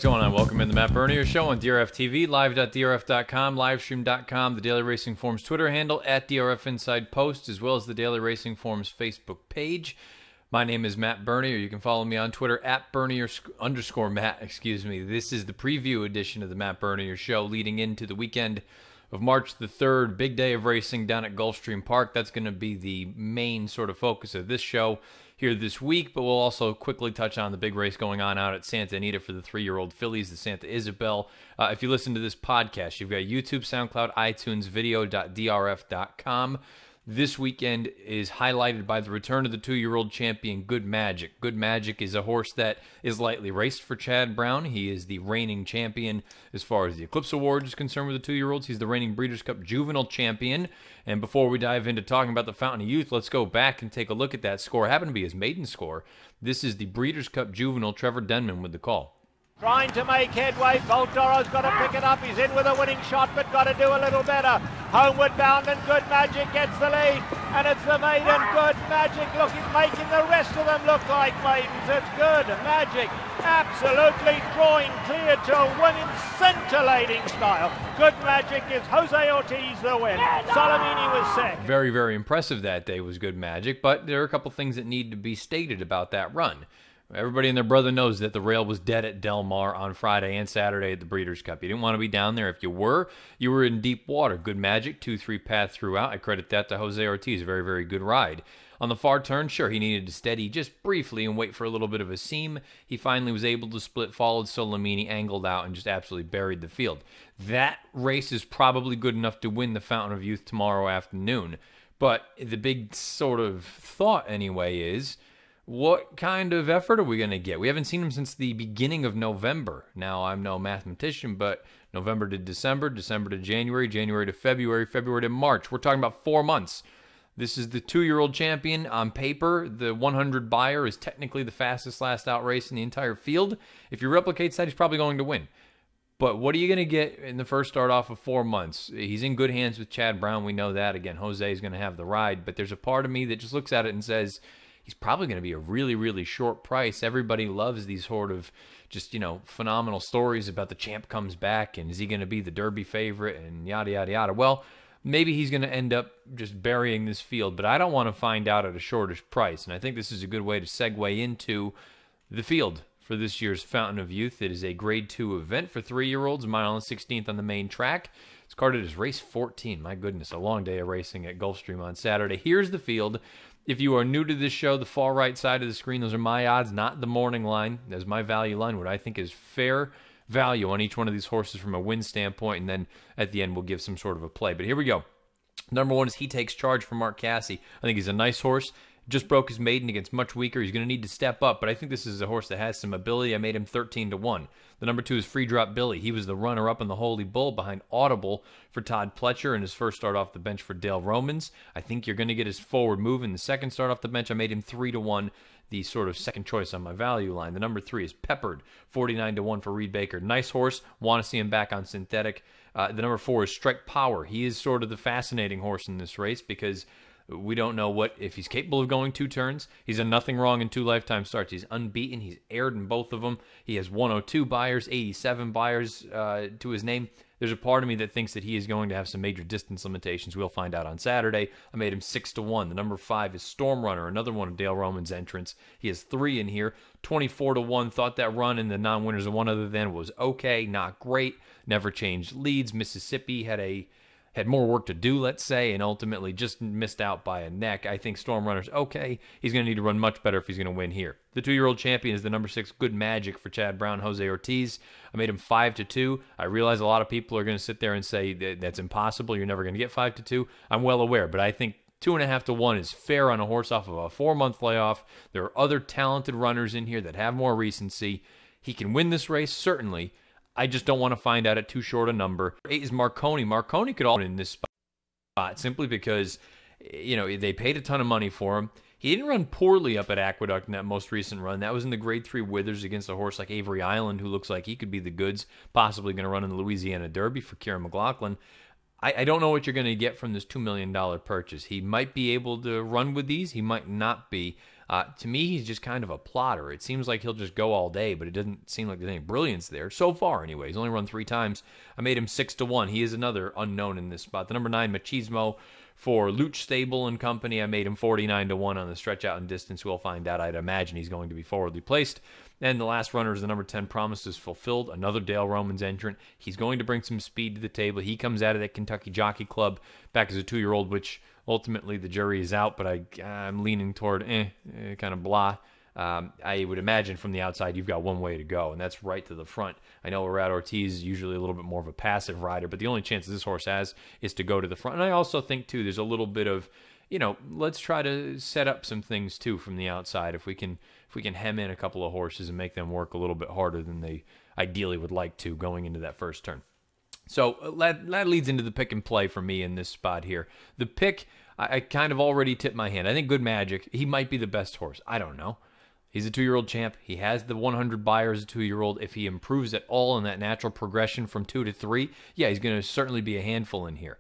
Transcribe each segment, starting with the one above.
going on? Welcome in the Matt Bernier Show on DRF TV, live.drf.com, livestream.com, the Daily Racing Forums Twitter handle, at DRF Inside Post, as well as the Daily Racing Forums Facebook page. My name is Matt Bernier. You can follow me on Twitter at Bernier_Matt. This is the preview edition of the Matt Bernier Show leading into the weekend of March the 3rd. Big day of racing down at Gulfstream Park. That's going to be the main sort of focus of this show here this week, but we'll also quickly touch on the big race going on out at Santa Anita for the 3-year-old fillies, the Santa Ysabel. If you listen to this podcast, you've got YouTube, SoundCloud, iTunes, video.drf.com. This weekend is highlighted by the return of the 2-year-old champion, Good Magic. Good Magic is a horse that is lightly raced for Chad Brown. He is the reigning champion as far as the Eclipse Award is concerned with the 2-year-olds. He's the reigning Breeders' Cup Juvenile champion. And before we dive into talking about the Fountain of Youth, let's go back and take a look at that score. It happened to be his maiden score. This is the Breeders' Cup Juvenile, Trevor Denman with the call. Trying to make headway, Voltoro's got to pick it up, he's in with a winning shot, but got to do a little better. Homeward bound and Good Magic gets the lead, and it's the maiden Good Magic making the rest of them look like maidens. It's Good Magic absolutely drawing clear to win in scintillating style. Good Magic gives Jose Ortiz the win. Solimini was second. Very, very impressive that day was Good Magic, but there are a couple things that need to be stated about that run. Everybody and their brother knows that the rail was dead at Del Mar on Friday and Saturday at the Breeders' Cup. You didn't want to be down there. If you were in deep water. Good Magic, 2-3 path throughout. I credit that to Jose Ortiz. Very, very good ride. On the far turn, sure, he needed to steady just briefly and wait for a little bit of a seam. He finally was able to split, followed Solimini, angled out, and just absolutely buried the field. That race is probably good enough to win the Fountain of Youth tomorrow afternoon. But the big sort of thought anyway is, what kind of effort are we going to get? We haven't seen him since the beginning of November. Now, I'm no mathematician, but November to December, December to January, January to February, February to March. We're talking about 4 months. This is the 2-year-old champion. On paper, the 100 buyer is technically the fastest last out race in the entire field. If he replicates that, he's probably going to win. But what are you going to get in the first start off of 4 months? He's in good hands with Chad Brown. We know that. Again, Jose is going to have the ride. But there's a part of me that just looks at it and says, he's probably going to be a really, really short price. Everybody loves these sort of just, phenomenal stories about the champ comes back and is he going to be the Derby favorite and yada, yada, yada. Well, maybe he's going to end up just burying this field, but I don't want to find out at a shortish price. And I think this is a good way to segue into the field for this year's Fountain of Youth. It is a Grade 2 event for 3-year-olds, mile on the 16th on the main track. It's carded as race 14. My goodness, a long day of racing at Gulfstream on Saturday. Here's the field. If you are new to this show, the far right side of the screen, those are my odds, not the morning line. That's my value line, what I think is fair value on each one of these horses from a win standpoint, and then at the end we'll give some sort of a play. But here we go. Number 1 is He Takes Charge from Mark Casse. I think he's a nice horse. Just broke his maiden against much weaker. He's going to need to step up, but I think this is a horse that has some ability. I made him 13-1. The number 2 is Free Drop Billy. He was the runner-up in the Holy Bull behind Audible for Todd Pletcher in his first start off the bench for Dale Romans. I think you're going to get his forward move in the second start off the bench. I made him 3-1, the sort of second choice on my value line. The number 3 is Peppered, 49-1 for Reed Baker. Nice horse. Want to see him back on synthetic. The number 4 is Strike Power. He is sort of the fascinating horse in this race because we don't know if he's capable of going 2 turns. He's done nothing wrong in 2 lifetime starts. He's unbeaten. He's aired in both of them. He has 102 buyers, 87 buyers to his name. There's a part of me that thinks that he is going to have some major distance limitations. We'll find out on Saturday. I made him 6-1. The number 5 is Storm Runner, another one of Dale Roman's entrants. He has 3 in here, 24-1. Thought that run in the non-winners of one other than was okay, not great. Never changed leads. Mississippi had more work to do, let's say, and ultimately just missed out by a neck. I think Storm Runner's okay. He's going to need to run much better if he's going to win here. The 2-year-old champion is the number 6, Good Magic for Chad Brown, Jose Ortiz. I made him 5-2. I realize a lot of people are going to sit there and say that's impossible. You're never going to get 5-2. I'm well aware, but I think 2.5-1 is fair on a horse off of a 4-month layoff. There are other talented runners in here that have more recency. He can win this race, certainly. I just don't want to find out at too short a number. 8 is Marconi. Marconi could all in this spot simply because, they paid a ton of money for him. He didn't run poorly up at Aqueduct in that most recent run. That was in the Grade 3 Withers against a horse like Avery Island, who looks like he could be the goods, possibly going to run in the Louisiana Derby for Kieran McLaughlin. I don't know what you're going to get from this $2 million purchase. He might be able to run with these. He might not be. To me, he's just kind of a plotter. It seems like he'll just go all day, but it doesn't seem like there's any brilliance there. So far, anyway. He's only run 3 times. I made him 6-1. He is another unknown in this spot. The number 9, Machismo, for Luch Stable and Company, I made him 49-1 on the stretch out and distance. We'll find out. I'd imagine he's going to be forwardly placed. And the last runner is the number 10, Promises Fulfilled, another Dale Romans entrant. He's going to bring some speed to the table. He comes out of that Kentucky Jockey Club back as a 2-year-old, which ultimately the jury is out, but I'm leaning toward kind of blah. I would imagine from the outside you've got one way to go, and that's right to the front. I know Irad Ortiz is usually a little bit more of a passive rider, but the only chance this horse has is to go to the front. And I also think, too, there's a little bit of, let's try to set up some things, too, from the outside. If we can hem in a couple of horses and make them work a little bit harder than they ideally would like to going into that first turn. So that leads into the pick and play for me in this spot here. The pick, I kind of already tipped my hand. I think Good Magic, he might be the best horse. I don't know. He's a 2-year-old champ. He has the 100 buyer as a 2-year-old. If he improves at all in that natural progression from 2 to 3, yeah, he's going to certainly be a handful in here.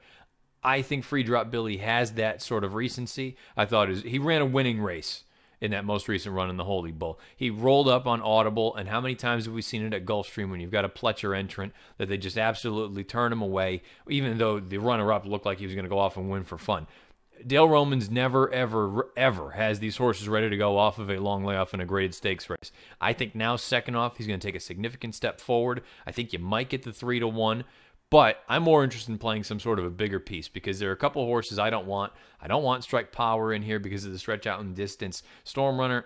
I think Free Drop Billy has that sort of recency. I thought he ran a winning race in that most recent run in the Holy Bull. He rolled up on Audible, and how many times have we seen it at Gulfstream when you've got a Pletcher entrant that they just absolutely turn him away, even though the runner-up looked like he was going to go off and win for fun. Dale Romans never, ever, ever has these horses ready to go off of a long layoff in a graded stakes race. I think now, second off, he's going to take a significant step forward. I think you might get the 3-1, but I'm more interested in playing some sort of a bigger piece because there are a couple of horses I don't want. I don't want Strike Power in here because of the stretch out and distance. Storm Runner,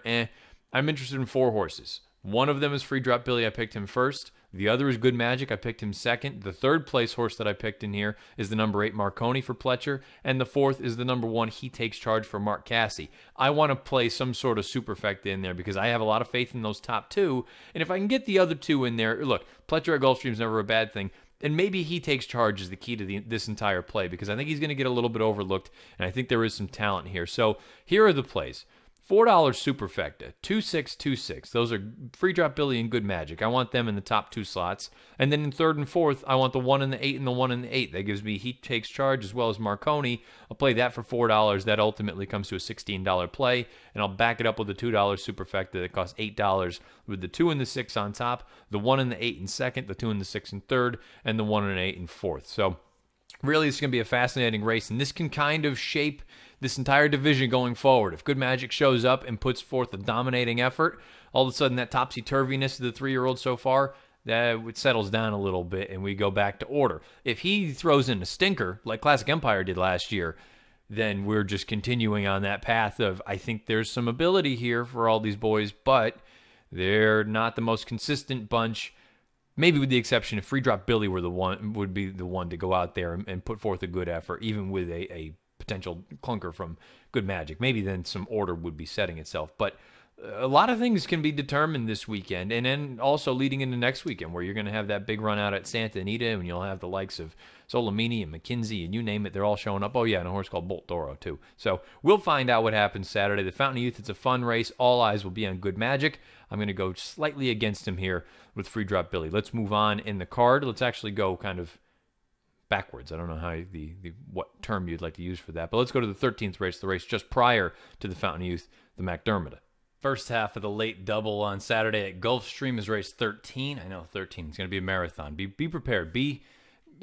I'm interested in 4 horses. One of them is Free Drop Billy. I picked him first. The other is Good Magic. I picked him second. The third place horse that I picked in here is the number 8, Marconi, for Pletcher. And the fourth is the number 1, He Takes Charge, for Mark Casse. I want to play some sort of superfecta in there because I have a lot of faith in those top 2. And if I can get the other 2 in there, look, Pletcher at Gulfstream is never a bad thing. And maybe He Takes Charge is the key to this entire play because I think he's going to get a little bit overlooked. And I think there is some talent here. So here are the plays. $4 Superfecta, 2-6-2-6. Those are Free Drop Billy and Good Magic. I want them in the top 2 slots. And then in third and fourth, I want the 1 and the 8 and the 1 and the 8. That gives me He Takes Charge as well as Marconi. I'll play that for $4. That ultimately comes to a $16 play. And I'll back it up with a $2 Superfecta that costs $8 with the 2 and the 6 on top, the 1 and the 8 in second, the 2 and the 6 in third, and the 1 and 8 in fourth. So really, it's going to be a fascinating race, and this can kind of shape this entire division going forward. If Good Magic shows up and puts forth a dominating effort, all of a sudden that topsy-turviness of the 3-year-old so far, that it settles down a little bit and we go back to order. If he throws in a stinker, like Classic Empire did last year, then we're just continuing on that path of, I think there's some ability here for all these boys, but they're not the most consistent bunch. Maybe with the exception if Free Drop Billy would be the one to go out there and put forth a good effort, even with a potential clunker from Good Magic. Maybe then some order would be setting itself. But a lot of things can be determined this weekend, and then also leading into next weekend where you're going to have that big run out at Santa Anita, and you'll have the likes of Solomini and McKinsey, and you name it, they're all showing up. Oh, yeah, and a horse called Bolt Doro, too. So we'll find out what happens Saturday. The Fountain of Youth, it's a fun race. All eyes will be on Good Magic. I'm going to go slightly against him here with Free Drop Billy. Let's move on in the card. Let's actually go kind of backwards. I don't know how what term you'd like to use for that, but let's go to the 13th race, the race just prior to the Fountain of Youth, the McDermott. First half of the late double on Saturday at Gulfstream is race 13. I know 13 is going to be a marathon. Be prepared.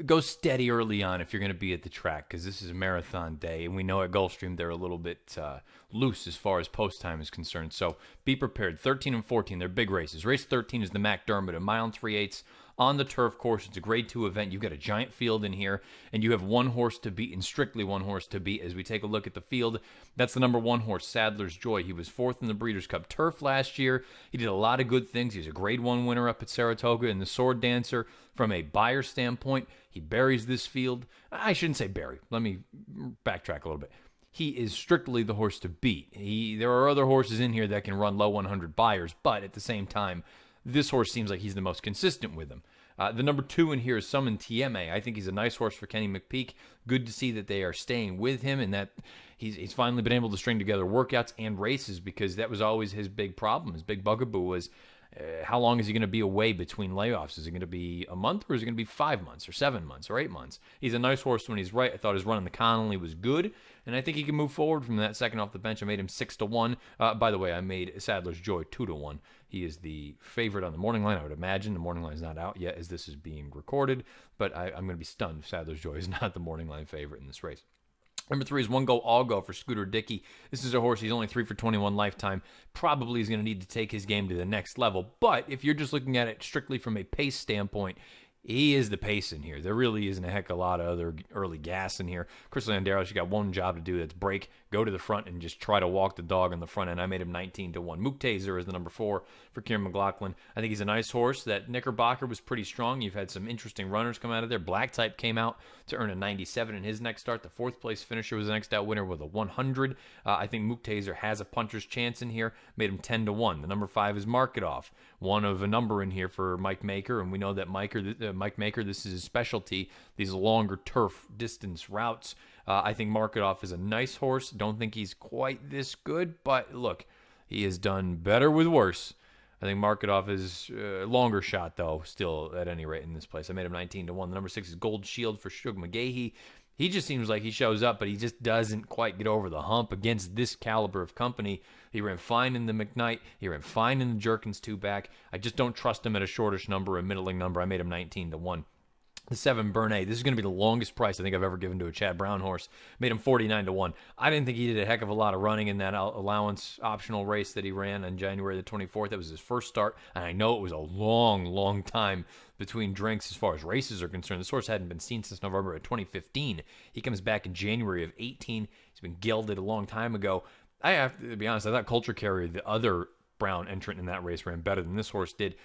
Go steady early on if you're going to be at the track because this is a marathon day, and we know at Gulfstream they're a little bit loose as far as post time is concerned. So be prepared. 13 and 14, they're big races. Race 13 is the McDermott, a mile and 3/8 on the turf course. It's a grade 2 event. You've got a giant field in here, and you have one horse to beat, and strictly one horse to beat. As we take a look at the field, that's the number 1 horse, Sadler's Joy. He was 4th in the Breeders' Cup Turf last year. He did a lot of good things. He's a grade 1 winner up at Saratoga in the Sword Dancer. From a buyer standpoint, he buries this field. I shouldn't say bury. Let me backtrack a little bit. He is strictly the horse to beat. There are other horses in here that can run low 100 buyers, but at the same time, this horse seems like he's the most consistent with them. The number 2 in here is Summon Tieme. I think he's a nice horse for Kenny McPeak. Good to see that they are staying with him and that he's finally been able to string together workouts and races because that was always his big problem. His big bugaboo was How long is he going to be away between layoffs? Is it going to be a month, or is it going to be 5 months or 7 months or 8 months? He's a nice horse when he's right. I thought his run in the Connolly was good, and I think he can move forward from that second off the bench. I made him 6-1. By the way, I made Sadler's Joy 2-1. He is the favorite on the morning line, I would imagine. The morning line is not out yet as this is being recorded, but I'm going to be stunned if Sadler's Joy is not the morning line favorite in this race. Number 3 is One Go All Go for Scooter Dickey. This is a horse, he's only 3 for 21 lifetime. Probably is going to need to take his game to the next level. But if you're just looking at it strictly from a pace standpoint, he is the pace in here. There really isn't a heck of a lot of other early gas in here. Chris Landeros, you got one job to do. That's break, go to the front, and just try to walk the dog on the front end. I made him 19-1. Mook Taser is the number 4 for Kieran McLaughlin. I think he's a nice horse. That Knickerbocker was pretty strong. You've had some interesting runners come out of there. Black Type came out to earn a 97 in his next start. The 4th place finisher was the next out winner with a 100. I think Mook Taser has a puncher's chance in here. Made him 10-1. The number 5 is Mark It Off. One of a number in here for Mike Maker, and we know that Mike Maker, this is his specialty, these longer turf distance routes. I think Mark It Off is a nice horse. Don't think he's quite this good, but look, he has done better with worse. I think Mark It Off is a longer shot, though, still at any rate in this place. I made him 19-1. The number 6 is Gold Shield for Shug McGahee. He just seems like he shows up, but he just doesn't quite get over the hump against this caliber of company. He ran fine in the McKnight. He ran fine in the Jerkins 2-back. I just don't trust him at a shortish number, a middling number. I made him 19-1. The 7 Bernay. This is going to be the longest price I think I've ever given to a Chad Brown horse. Made him 49-1. I didn't think he did a heck of a lot of running in that allowance optional race that he ran on January the 24th. That was his first start, and I know it was a long, long time between drinks as far as races are concerned. This horse hadn't been seen since November of 2015. He comes back in January of 18. He's been gelded a long time ago. I have to be honest, I thought Culture Carrier, the other Brown entrant in that race, ran better than this horse did.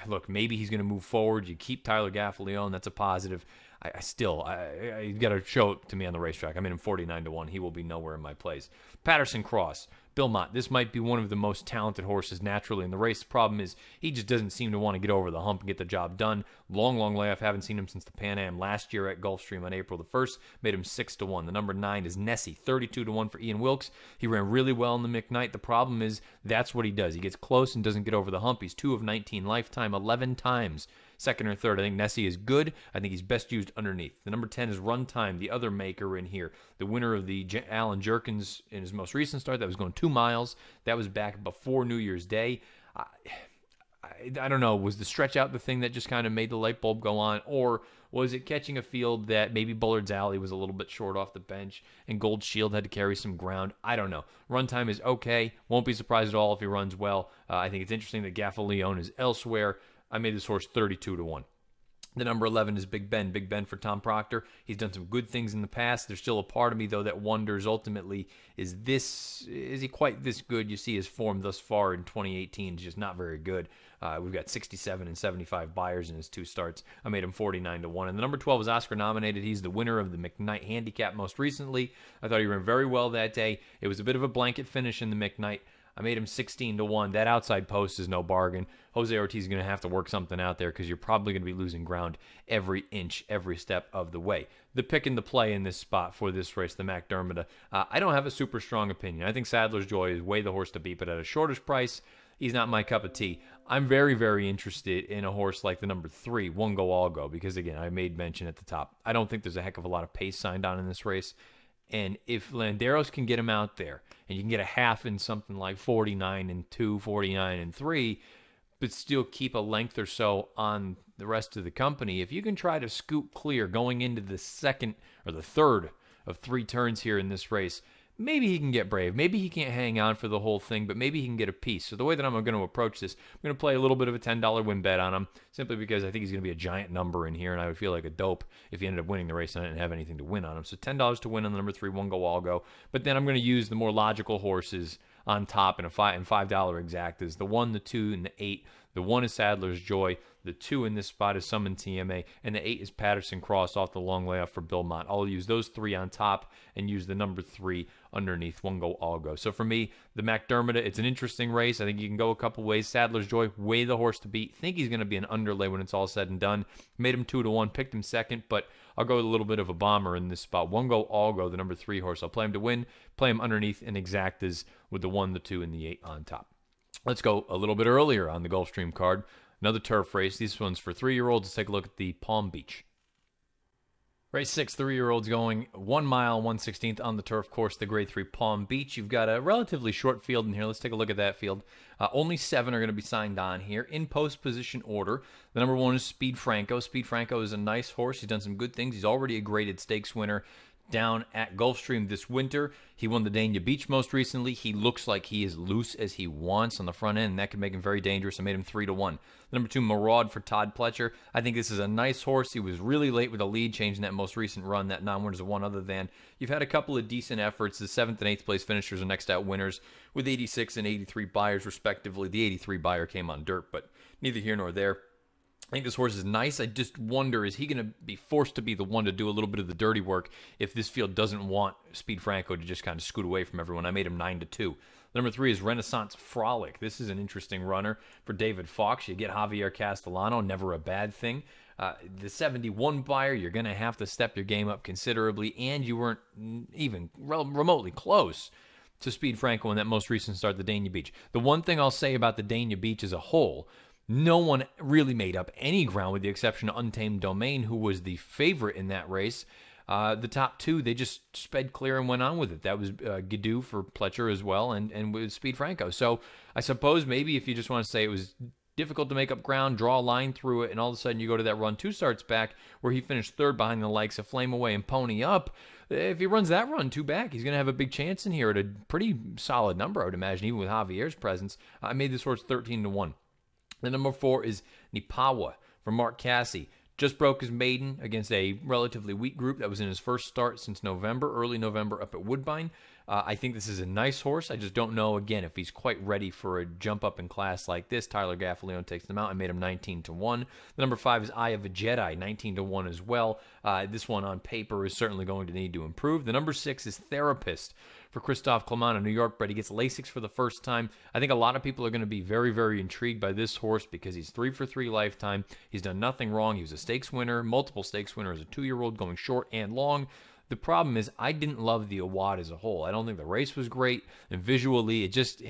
Look, maybe he's going to move forward. You keep Tyler Gaffalione. That's a positive. You got to show it to me on the racetrack. I made him 49-1. He will be nowhere in my plays. Patterson Cross. Bill Mott. This might be one of the most talented horses naturally in the race. The problem is he just doesn't seem to want to get over the hump and get the job done. Long, long layoff. Haven't seen him since the Pan Am last year at Gulfstream on April the 1st. Made him 6-1. The number 9 is Nessie. 32-1 for Ian Wilkes. He ran really well in the McKnight. The problem is that's what he does. He gets close and doesn't get over the hump. He's 2 of 19 lifetime, 11 times. Second or third. I think Nessie is good. I think he's best used underneath. The number 10 is Runtime, the other maker in here. The winner of the Alan Jerkins in his most recent start. That was going 2 miles. That was back before New Year's Day. I don't know. Was the stretch out the thing that just kind of made the light bulb go on? Or was it catching a field that maybe Bullard's Alley was a little bit short off the bench and Gold Shield had to carry some ground? I don't know. Runtime is okay. Won't be surprised at all if he runs well. I think it's interesting that Gaffalione is elsewhere. I made this horse 32-1. The number 11 is Big Ben. Big Ben for Tom Proctor. He's done some good things in the past. There's still a part of me, though, that wonders ultimately, is he quite this good? You see his form thus far in 2018 is just not very good. We've got 67 and 75 buyers in his 2 starts. I made him 49-1. And the number 12 is Oscar nominated. He's the winner of the McKnight Handicap most recently. I thought he ran very well that day. It was a bit of a blanket finish in the McKnight. I made him 16-1. That outside post is no bargain. Jose Ortiz is going to have to work something out there because you're probably going to be losing ground every inch, every step of the way. The pick and the play in this spot for this race, the McDermott, I don't have a super strong opinion. I think Sadler's Joy is way the horse to beat, but at a shortish price, he's not my cup of tea. I'm very, very interested in a horse like the number 3, One Go All Go, because, again, I made mention at the top. I don't think there's a heck of a lot of pace signed on in this race. And if Landeros can get him out there, and you can get a half in something like 49-2, 49-3, but still keep a length or so on the rest of the company, if you can try to scoop clear going into the second or the third of 3 turns here in this race, maybe he can get brave. Maybe he can't hang on for the whole thing, but maybe he can get a piece. So the way that I'm going to approach this, I'm going to play a little bit of a $10 win bet on him, simply because I think he's going to be a giant number in here, and I would feel like a dope if he ended up winning the race and I didn't have anything to win on him. So $10 to win on the number 3, One Go All Go. But then I'm going to use the more logical horses on top in $5 exactas. The 1, the 2, and the 8. The 1 is Sadler's Joy. The 2 in this spot is Summon TMA. And the 8 is Patterson Cross off the long layoff for Bill Mott. I'll use those 3 on top and use the number 3 underneath. One Go All Go. So for me, the McDermott, it's an interesting race. I think you can go a couple ways. Sadler's Joy, way the horse to beat. Think he's going to be an underlay when it's all said and done. Made him 2-1, picked him second, but I'll go with a little bit of a bomber in this spot. One Go All Go, the number 3 horse. I'll play him to win, play him underneath in exactas with the 1, the 2, and the 8 on top. Let's go a little bit earlier on the Gulfstream card. Another turf race. This one's for 3-year-olds. Let's take a look at the Palm Beach. Race 6, 3-year-olds going 1 mile, 1/16th on the turf course, the Grade 3 Palm Beach. You've got a relatively short field in here. Let's take a look at that field. Only 7 are going to be signed on here in post position order. The number 1 is Speed Franco. Speed Franco is a nice horse. He's done some good things. He's already a graded stakes winner down at Gulfstream this winter. He won the Dania Beach most recently. He looks like he is loose as he wants on the front end, and that could make him very dangerous. I made him 3-1. Number 2, Maraud for Todd Pletcher. I think this is a nice horse. He was really late with a lead change in that most recent run. That non-winner is a one other than. You've had a couple of decent efforts. The 7th and 8th place finishers are next out winners with 86 and 83 buyers respectively. The 83 buyer came on dirt, but neither here nor there. I think this horse is nice. I just wonder, is he going to be forced to be the one to do a little bit of the dirty work if this field doesn't want Speed Franco to just kind of scoot away from everyone? I made him 9-2. Number 3 is Renaissance Frolic. This is an interesting runner for David Fox. You get Javier Castellano, never a bad thing. The 71 buyer, you're going to have to step your game up considerably, and you weren't even remotely close to Speed Franco in that most recent start, the Dania Beach. The one thing I'll say about the Dania Beach as a whole, no one really made up any ground with the exception of Untamed Domain, who was the favorite in that race. The top 2, they just sped clear and went on with it. That was Guido for Pletcher as well, and with Speed Franco. So I suppose maybe if you just want to say it was difficult to make up ground, draw a line through it, and all of a sudden you go to that run 2 starts back where he finished 3rd behind the likes of Flame Away and Pony Up. If he runs that run 2 back, he's going to have a big chance in here at a pretty solid number, I would imagine, even with Javier's presence. I made this horse 13-1. The number 4 is Nipawa from Mark Cassie. Just broke his maiden against a relatively weak group that was in his first start since November, early November up at Woodbine. I think this is a nice horse. I just don't know, again, if he's quite ready for a jump up in class like this. Tyler Gaffalione takes them out. I made him 19-1. The number 5 is Eye of a Jedi, 19-1 as well. This one on paper is certainly going to need to improve. The number 6 is Therapist for Christophe Clement, a New York bred. He gets Lasix for the first time. I think a lot of people are going to be very, very intrigued by this horse because he's 3 for 3 lifetime. He's done nothing wrong. He was a stakes winner, multiple stakes winner as a 2-year-old going short and long. The problem is I didn't love the Awad as a whole. I don't think the race was great, and visually he just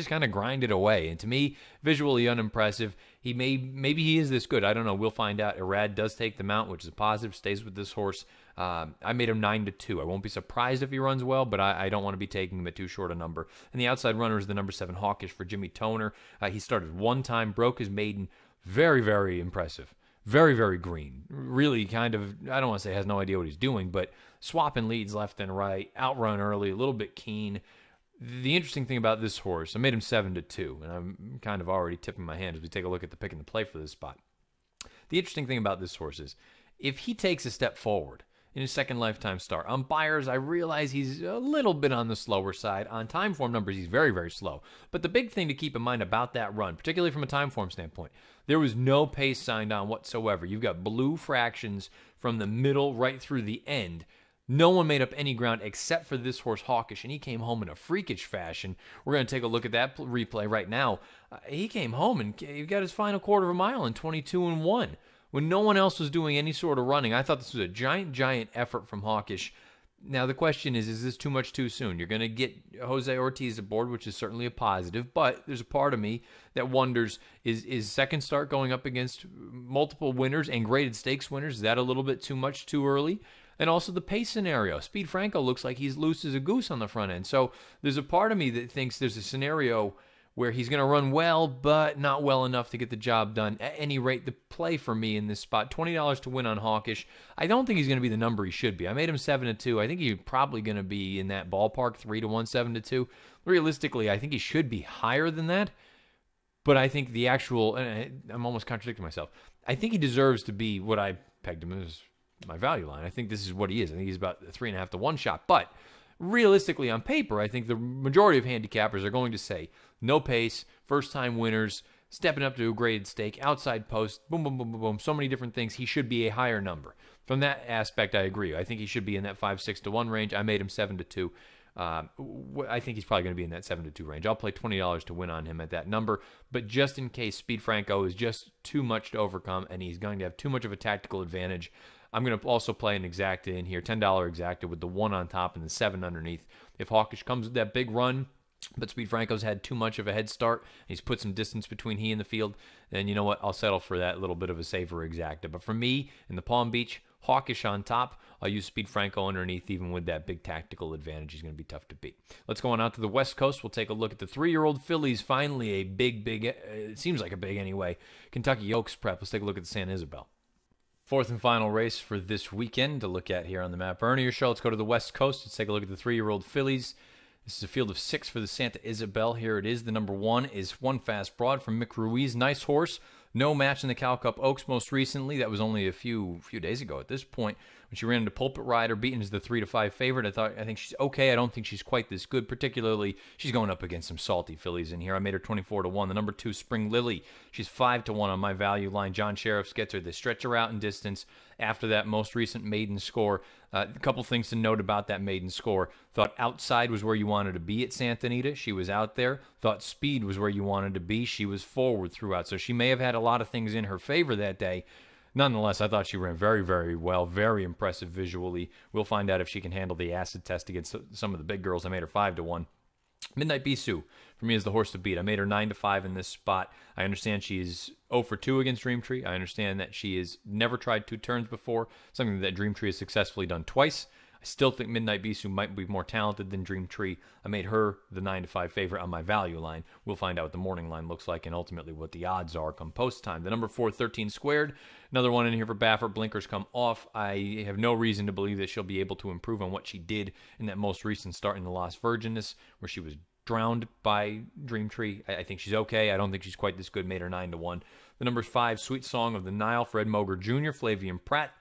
kind of grinded away. And to me, visually unimpressive. Maybe he is this good. I don't know. We'll find out. Irad does take the mount, which is a positive. Stays with this horse. I made him 9-2. I won't be surprised if he runs well, but I don't want to be taking him at too short a number. And the outside runner is the number 7 Hawkish for Jimmy Toner. He started 1 time, broke his maiden. Very, very impressive. Very, very green. Really kind of, I don't want to say has no idea what he's doing, but swapping leads left and right, outrun early, a little bit keen. The interesting thing about this horse, I made him 7-2, and I'm kind of already tipping my hand as we take a look at the pick and the play for this spot. The interesting thing about this horse is if he takes a step forward in his second lifetime start, on buyers, I realize he's a little bit on the slower side. On time form numbers, he's very, very slow. But the big thing to keep in mind about that run, particularly from a time form standpoint, there was no pace signed on whatsoever. You've got blue fractions from the middle right through the end. No one made up any ground except for this horse, Hawkish, and he came home in a freakish fashion. We're going to take a look at that replay right now. He came home and he got his final quarter of a mile in 22-1. When no one else was doing any sort of running, I thought this was a giant, giant effort from Hawkish. Now, the question is this too much too soon? You're going to get Jose Ortiz aboard, which is certainly a positive, but there's a part of me that wonders, is second start going up against multiple winners and graded stakes winners, is that a little bit too much too early? And also the pace scenario. Speed Franco looks like he's loose as a goose on the front end. So there's a part of me that thinks there's a scenario where he's going to run well, but not well enough to get the job done. At any rate, the play for me in this spot, $20 to win on Hawkish. I don't think he's going to be the number he should be. I made him 7-2. I think he's probably going to be in that ballpark, 3-1, 7-2. Realistically, I think he should be higher than that. But I think the actual, and I'm almost contradicting myself, I think he deserves to be what I pegged him as my value line. I think this is what he is. I think he's about a 3.5 to 1 shot. But realistically, on paper, I think the majority of handicappers are going to say no pace, first-time winners, stepping up to a graded stake, outside post, boom, boom, boom, boom, boom, so many different things. He should be a higher number. From that aspect, I agree. I think he should be in that 5-6 to 1 range. I made him 7-2. I think he's probably going to be in that 7-2 range. I'll play $20 to win on him at that number. But just in case Speed Franco is just too much to overcome and he's going to have too much of a tactical advantage, I'm going to also play an exacta in here, $10 exacta with the 1 on top and the 7 underneath. If Hawkish comes with that big run, But Speed Franco's had too much of a head start. He's put some distance between he and the field. And you know what? I'll settle for that little bit of a safer exacta. But for me, in the Palm Beach, hawkish on top. I'll use Speed Franco underneath, even with that big tactical advantage. He's going to be tough to beat. Let's go on out to the West Coast. We'll take a look at the 3-year-old fillies. Finally, a big, it seems like a big anyway, Kentucky Oaks prep. Let's take a look at the San Ysabel. Fourth and final race for this weekend to look at here on the Matt Bernier Show. Let's go to the West Coast. Let's take a look at the 3-year-old fillies. This is a field of 6 for the Santa Ysabel. Here it is. The number 1 is One Fast Broad from Mick Ruiz. Nice horse. No match in the Cal Cup Oaks most recently. That was only a few days ago at this point when she ran into Pulpit Rider, beaten as the 3-5 favorite. I think she's okay. I don't think she's quite this good. Particularly, she's going up against some salty fillies in here. I made her 24-1. The number 2, Spring Lily. She's 5-1 on my value line. John Sheriffs gets her. They stretch her out in distance after that most recent maiden score. A couple things to note about that maiden score. Thought outside was where you wanted to be at Santa Anita. She was out there. Thought speed was where you wanted to be. She was forward throughout. So she may have had a lot of things in her favor that day. Nonetheless, I thought she ran very, very well. Very impressive visually. We'll find out if she can handle the acid test against some of the big girls. I made her 5-1. Midnight Bisou, for me, is the horse to beat. I made her 9-5 in this spot. I understand she's 0-2 against Dream Tree. I understand that she has never tried 2 turns before, something that Dream Tree has successfully done twice. I still think Midnight Bisou might be more talented than Dream Tree. I made her the 9-5 favorite on my value line. We'll find out what the morning line looks like and ultimately what the odds are come post time. The number 4, 13 Squared. Another one in here for Baffert. Blinkers come off. I have no reason to believe that she'll be able to improve on what she did in that most recent start in the Las Virgenes, where she was drowned by Dream Tree. I think she's okay. I don't think she's quite this good. Made her 9-1. The number 5, Sweet Song of the Nile, Fred Moger Jr., Flavian Pratt.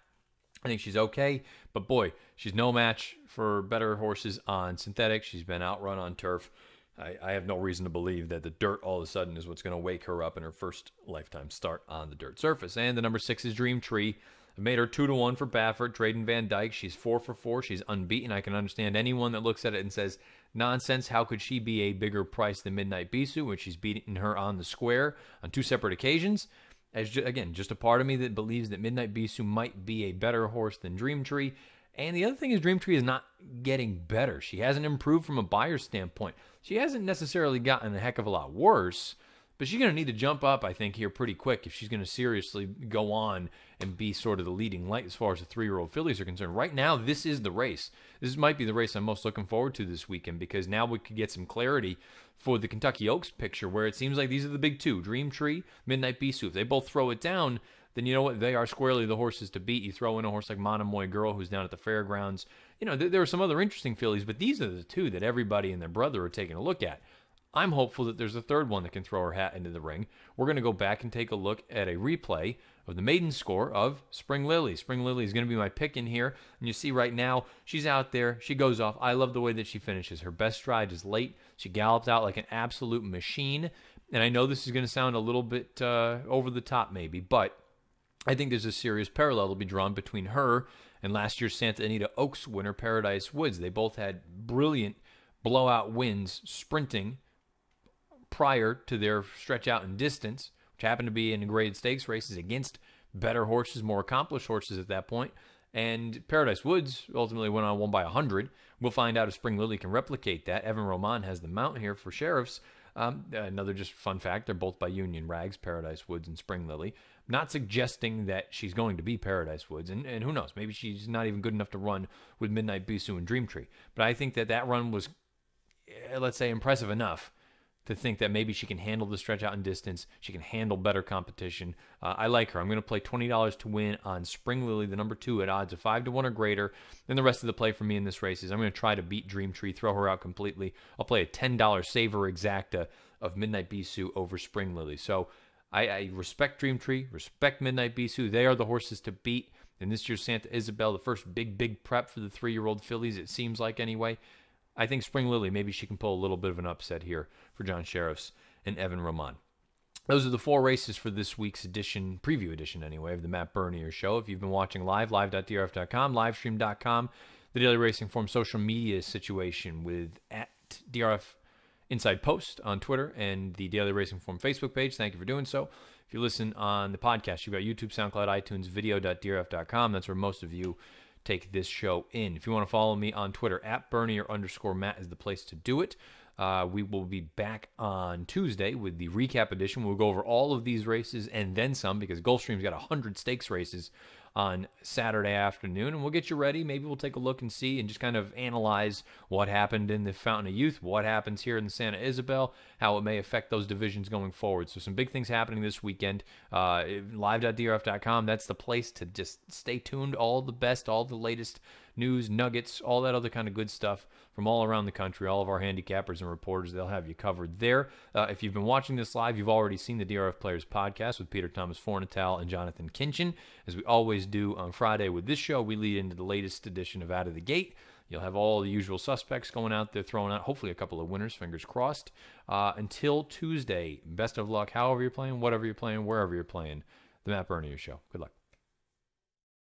I think she's okay, but boy, she's no match for better horses on synthetic. She's been outrun on turf. I have no reason to believe that the dirt all of a sudden is what's going to wake her up in her first lifetime start on the dirt surface. And the number 6 is Dream Tree. I made her 2-1 for Baffert. Drayden Van Dyke. She's 4-4. She's unbeaten. I can understand anyone that looks at it and says, nonsense, how could she be a bigger price than Midnight Bisou when she's beaten her on the square on 2 separate occasions? Again, just a part of me that believes that Midnight Bisou might be a better horse than Dream Tree. And the other thing is Dream Tree is not getting better. She hasn't improved from a buyer's standpoint. She hasn't necessarily gotten a heck of a lot worse, but she's going to need to jump up, I think, here pretty quick if she's going to seriously go on and be sort of the leading light as far as the 3-year-old fillies are concerned. Right now, this is the race. This might be the race I'm most looking forward to this weekend because now we could get some clarity for the Kentucky Oaks picture where it seems like these are the big 2, Dream Tree, Midnight Bisou. If they both throw it down, then you know what? They are squarely the horses to beat. You throw in a horse like Monomoy Girl, who's down at the fairgrounds. You know, there are some other interesting fillies, but these are the 2 that everybody and their brother are taking a look at. I'm hopeful that there's a third one that can throw her hat into the ring. We're going to go back and take a look at a replay of the maiden score of Spring Lily. Spring Lily is going to be my pick in here. And you see right now, she's out there. She goes off. I love the way that she finishes. Her best stride is late. She gallops out like an absolute machine. And I know this is going to sound a little bit over the top maybe, but I think there's a serious parallel to be drawn between her and last year's Santa Anita Oaks winner, Paradise Woods. They both had brilliant blowout wins sprinting prior to their stretch out in distance, which happened to be in graded stakes races against better horses, more accomplished horses at that point. And Paradise Woods ultimately went on 1 by 100. We'll find out if Spring Lily can replicate that. Evan Roman has the mount here for Sheriffs. Another just fun fact, they're both by Union Rags, Paradise Woods and Spring Lily. Not suggesting that she's going to be Paradise Woods, and who knows, maybe she's not even good enough to run with Midnight Bisou and Dream Tree. But I think that run was, let's say, impressive enough to think that maybe she can handle the stretch out in distance. She can handle better competition. I like her. I'm going to play $20 to win on Spring Lily, the number 2 at odds of 5-1 or greater. Then the rest of the play for me in this race is I'm going to try to beat Dream Tree, throw her out completely. I'll play a $10 saver exacta of Midnight Bisou over Spring Lily. So I respect Dream Tree, respect Midnight Bisou. They are the horses to beat in this year's Santa Ysabel, the first big prep for the 3-year-old fillies, it seems like anyway. I think Spring Lily, maybe she can pull a little bit of an upset here for John Sheriffs and Evan Roman. Those are the 4 races for this week's edition, preview edition anyway, of the Matt Bernier Show. If you've been watching live, live.drf.com, livestream.com, the Daily Racing Form social media situation with @DRF Inside Post on Twitter and the Daily Racing Form Facebook page. Thank you for doing so. If you listen on the podcast, you've got YouTube, SoundCloud, iTunes, video.drf.com. That's where most of you take this show in. If you want to follow me on Twitter, @Bernier_Matt is the place to do it. We will be back on Tuesday with the recap edition. We'll go over all of these races and then some, because Gulfstream's got 100 stakes races on Saturday afternoon, and we'll get you ready. Maybe we'll take a look and see and just kind of analyze what happened in the Fountain of Youth, what happens here in the Santa Ysabel, how it may affect those divisions going forward. So some big things happening this weekend. Live.drf.com, that's the place to just stay tuned. All the best, all the latest news, nuggets, all that other kind of good stuff from all around the country. All of our handicappers and reporters, they'll have you covered there. If you've been watching this live, you've already seen the DRF Players podcast with Peter Thomas Fornatal and Jonathan Kinchin. As we always do on Friday with this show, we lead into the latest edition of Out of the Gate. You'll have all the usual suspects going out there, throwing out hopefully a couple of winners, fingers crossed. Until Tuesday, best of luck, however you're playing, whatever you're playing, wherever you're playing. The Matt Bernier Show. Good luck.